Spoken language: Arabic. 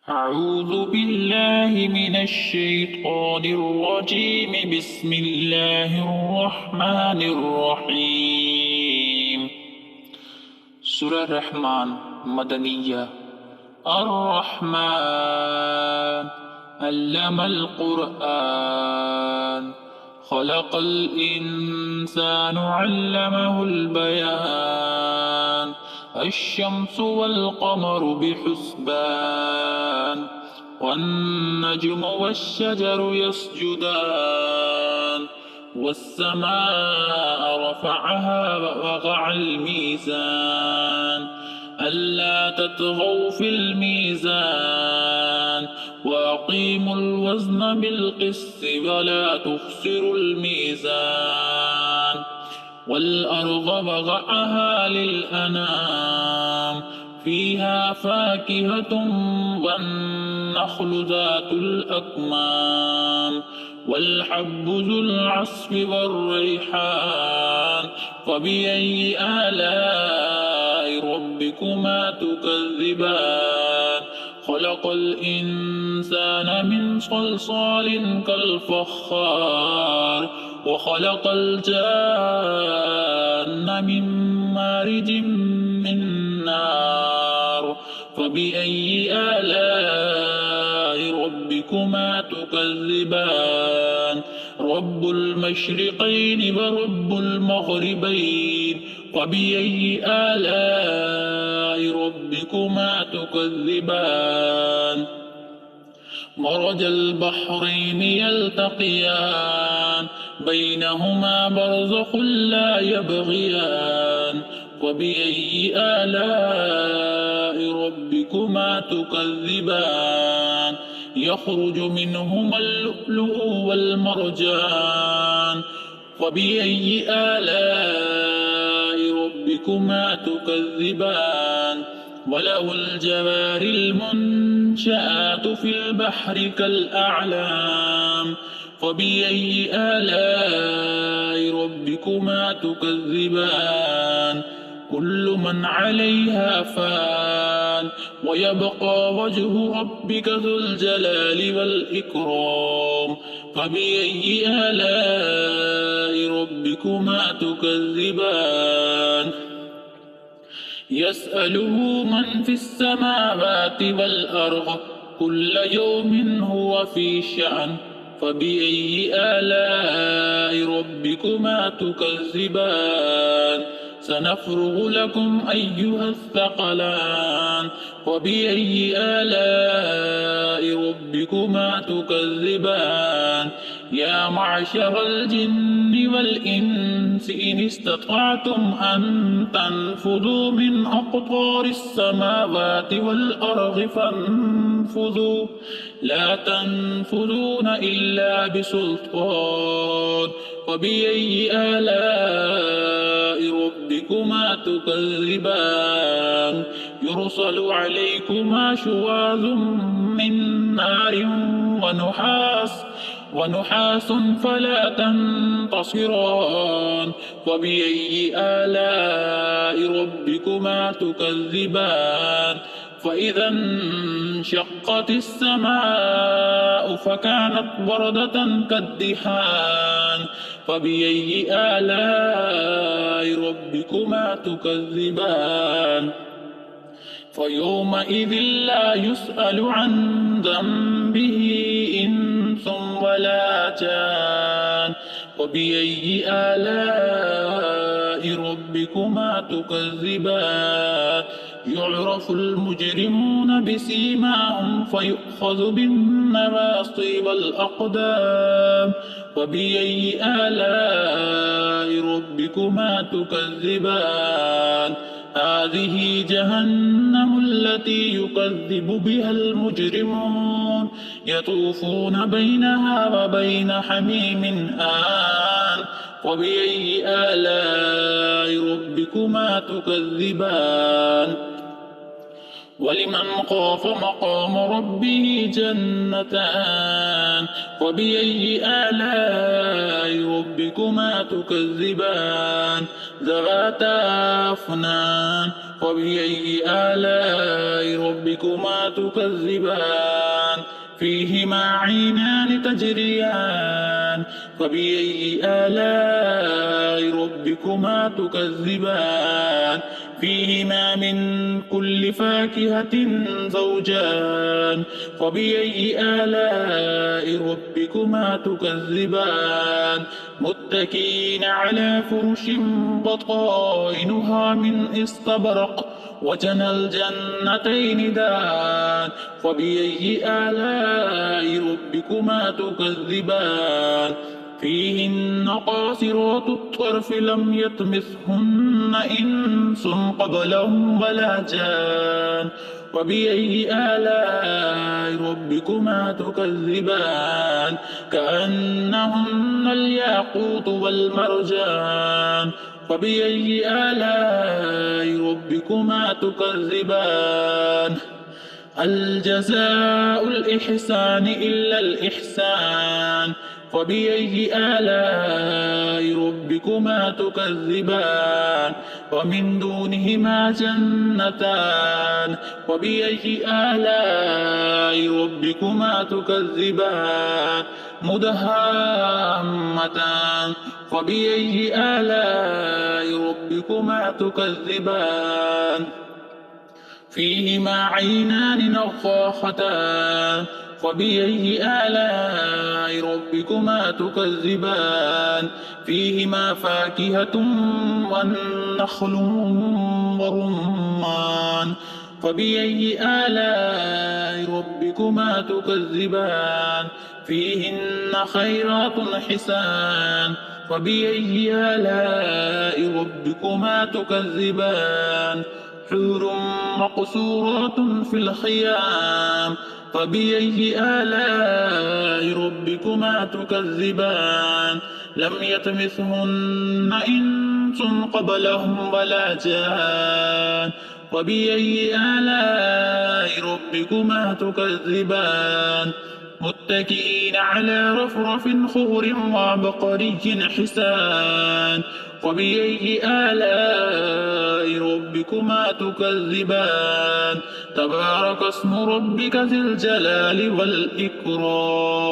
أعوذ بالله من الشيطان الرجيم. بسم الله الرحمن الرحيم. سورة الرحمن مدنية. الرحمن علم القرآن خلق الإنسان علمه البيان. الشمس والقمر بحسبان والنجم والشجر يسجدان. والسماء رفعها ووضع الميزان ألا تطغوا في الميزان وأقيموا الوزن بالقسط ولا تخسروا الميزان. والأرض وضعها للأنام فيها فاكهة والنخل ذات الأكمام والحب ذو العصف والريحان. فبأي آلاء ربكما تكذبان؟ خلق الإنسان من صلصال كالفخار وخلق الجان من مارج من نار. فبأي آلاء ربكما تكذبان؟ رب المشرقين ورب المغربين. فبأي آلاء ربكما تكذبان؟ مرج البحرين يلتقيان بينهما برزخ لا يبغيان. وبأي آلاء ربكما تكذبان؟ يخرج منهما اللؤلؤ والمرجان. وبأي آلاء ربكما تكذبان؟ وله الجوار المنشآت في البحر كالأعلام. فبأي آلاء ربكما تكذبان؟ كل من عليها فان ويبقى وجه ربك ذو الجلال والإكرام. فبأي آلاء ربكما تكذبان؟ يسأله من في السماوات والأرض كل يوم هو في شأن. فبأي آلاء ربكما تكذبان؟ سنفرغ لكم أيها الثقلان. وبأي آلاء ربكما تكذبان؟ يا معشر الجن والإنس إن استطعتم أن تنفذوا من أقطار السماوات والأرض فانفذوا لا تنفذون إلا بسلطان. وبأي آلاء ربكما تكذبان؟ يرسل عليكما شواظ من نار ونحاس فلا تنتصران. وبأي آلاء ربكما تكذبان؟ فإذا انشقت السماء فكانت وردة كالدحان. فبأي آلاء ربكما تكذبان؟ فيومئذ لا يسأل عن ذنبه إنس ولا جان. وبأي آلاء ربكما تكذبان؟ يعرف المجرمون بسيماهم فيؤخذ بالنواصي والأقدام. وبأي آلاء ربكما تكذبان؟ هذه جهنم التي يكذب بها المجرمون يطوفون بينها وبين حميم آن. وبأي آلاء ربكما تكذبان؟ ولمن خاف مقام ربه جنتان. وبأي آلاء ربكما تكذبان؟ ذواتا أفنان. فبأي آلاء ربكما تكذبان فيهما عينان تجريان فبأي آلاء ربكما تكذبان فيهما من كل فاكهة زوجان فبأي آلاء ربكما تكذبان متكئين على فرش بطائنها من استبرق وجنى الجنتين دان فبأي آلاء ربكما تكذبان فيهن قاصرات الطرف لم يطمثهن إنس قبلهم ولا جان فبأي آلاء ربكما تكذبان كأنهن الياقوت والمرجان فبأي آلاء ربكما تكذبان هل جزاء الإحسان إلا الإحسان فبأي آلاء ربكما تكذبان ومن دونهما جنتان فبأي آلاء ربكما تكذبان مدهامتان فبأي آلاء ربكما تكذبان فيهما عينان نضاختان فبأي آلاء ربكما تكذبان فيهما فاكهة والنخل والرمان فبأي آلاء ربكما تكذبان فيهن خيرات حسان فبأي آلاء ربكما تكذبان حور مقصورات في الخيام فبأي آلاء ربكما تكذبان لم يطمثهن إنس قبلهم ولا جان فبأي آلاء ربكما تكذبان متكئين على رفرف خضر وعبقري حسان فبأي آلاء ربكما تكذبان تبارك اسم ربك ذي الجلال والإكرام.